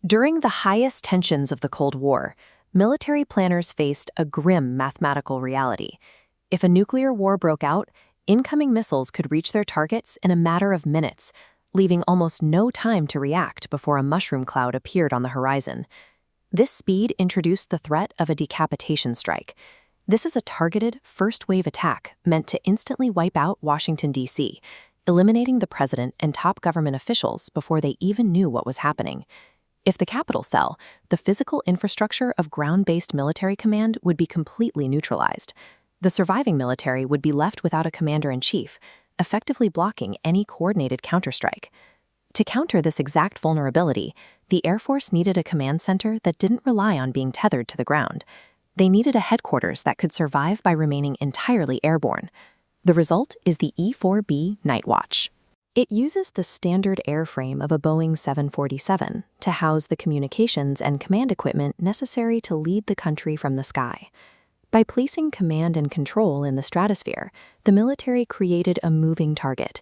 During the highest tensions of the Cold War, military planners faced a grim mathematical reality. If a nuclear war broke out, incoming missiles could reach their targets in a matter of minutes, leaving almost no time to react before a mushroom cloud appeared on the horizon. This speed introduced the threat of a decapitation strike. This is a targeted, first-wave attack meant to instantly wipe out Washington, D.C., eliminating the president and top government officials before they even knew what was happening. If the Capitol fell, the physical infrastructure of ground-based military command would be completely neutralized. The surviving military would be left without a commander-in-chief, effectively blocking any coordinated counterstrike. To counter this exact vulnerability, the Air Force needed a command center that didn't rely on being tethered to the ground. They needed a headquarters that could survive by remaining entirely airborne. The result is the E-4B Nightwatch. It uses the standard airframe of a Boeing 747 to house the communications and command equipment necessary to lead the country from the sky. By placing command and control in the stratosphere, the military created a moving target.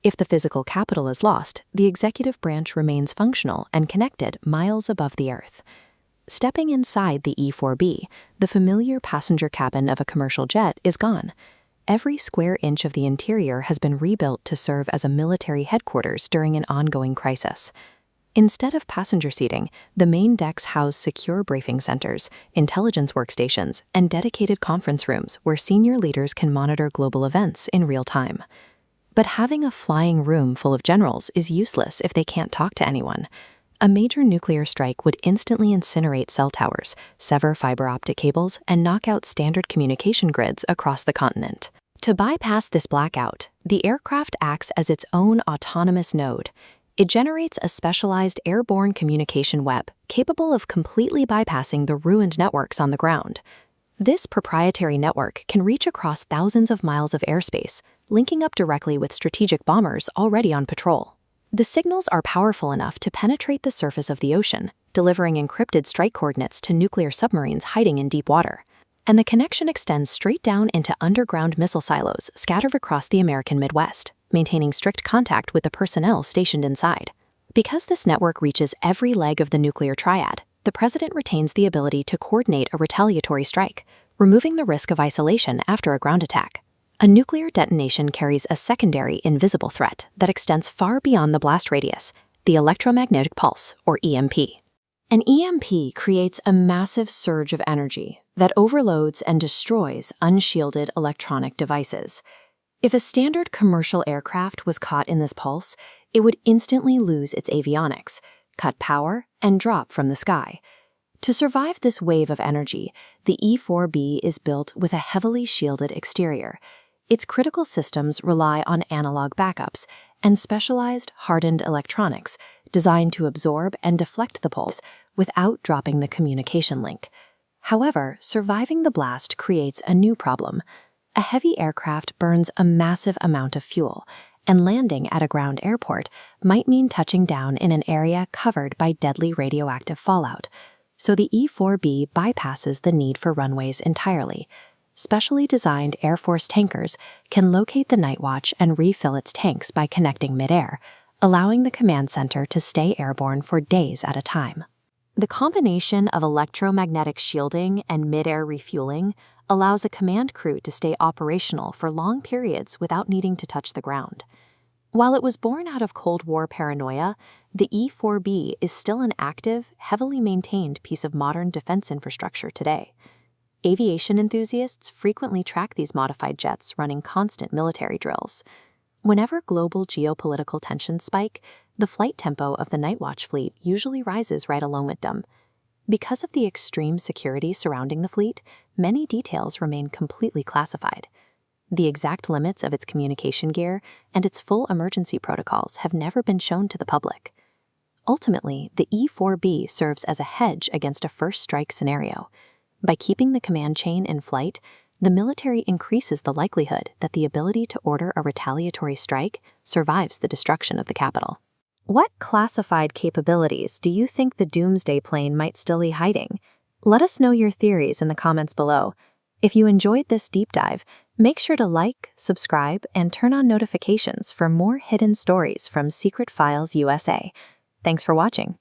If the physical capital is lost, the executive branch remains functional and connected miles above the Earth. Stepping inside the E-4B, the familiar passenger cabin of a commercial jet is gone. Every square inch of the interior has been rebuilt to serve as a military headquarters during an ongoing crisis. Instead of passenger seating, the main decks house secure briefing centers, intelligence workstations, and dedicated conference rooms where senior leaders can monitor global events in real time. But having a flying room full of generals is useless if they can't talk to anyone. A major nuclear strike would instantly incinerate cell towers, sever fiber optic cables, and knock out standard communication grids across the continent. To bypass this blackout, the aircraft acts as its own autonomous node. It generates a specialized airborne communication web capable of completely bypassing the ruined networks on the ground. This proprietary network can reach across thousands of miles of airspace, linking up directly with strategic bombers already on patrol. The signals are powerful enough to penetrate the surface of the ocean, delivering encrypted strike coordinates to nuclear submarines hiding in deep water. And the connection extends straight down into underground missile silos scattered across the American Midwest, maintaining strict contact with the personnel stationed inside. Because this network reaches every leg of the nuclear triad, the president retains the ability to coordinate a retaliatory strike, removing the risk of isolation after a ground attack. A nuclear detonation carries a secondary invisible threat that extends far beyond the blast radius, the electromagnetic pulse, or EMP. An EMP creates a massive surge of energy that overloads and destroys unshielded electronic devices. If a standard commercial aircraft was caught in this pulse, it would instantly lose its avionics, cut power, and drop from the sky. To survive this wave of energy, the E-4B is built with a heavily shielded exterior. Its critical systems rely on analog backups and specialized hardened electronics designed to absorb and deflect the pulse without dropping the communication link. However, surviving the blast creates a new problem. A heavy aircraft burns a massive amount of fuel, and landing at a ground airport might mean touching down in an area covered by deadly radioactive fallout. So the E-4B bypasses the need for runways entirely. Specially designed Air Force tankers can locate the Nightwatch and refill its tanks by connecting midair, allowing the command center to stay airborne for days at a time. The combination of electromagnetic shielding and midair refueling allows a command crew to stay operational for long periods without needing to touch the ground. While it was born out of Cold War paranoia, the E-4B is still an active, heavily maintained piece of modern defense infrastructure today. Aviation enthusiasts frequently track these modified jets running constant military drills. Whenever global geopolitical tensions spike, the flight tempo of the Nightwatch fleet usually rises right along with them. Because of the extreme security surrounding the fleet, many details remain completely classified. The exact limits of its communication gear and its full emergency protocols have never been shown to the public. Ultimately, the E-4B serves as a hedge against a first strike scenario. By keeping the command chain in flight, the military increases the likelihood that the ability to order a retaliatory strike survives the destruction of the capital. What classified capabilities do you think the Doomsday plane might still be hiding? Let us know your theories in the comments below. If you enjoyed this deep dive, make sure to like, subscribe, and turn on notifications for more hidden stories from Secret Files USA. Thanks for watching.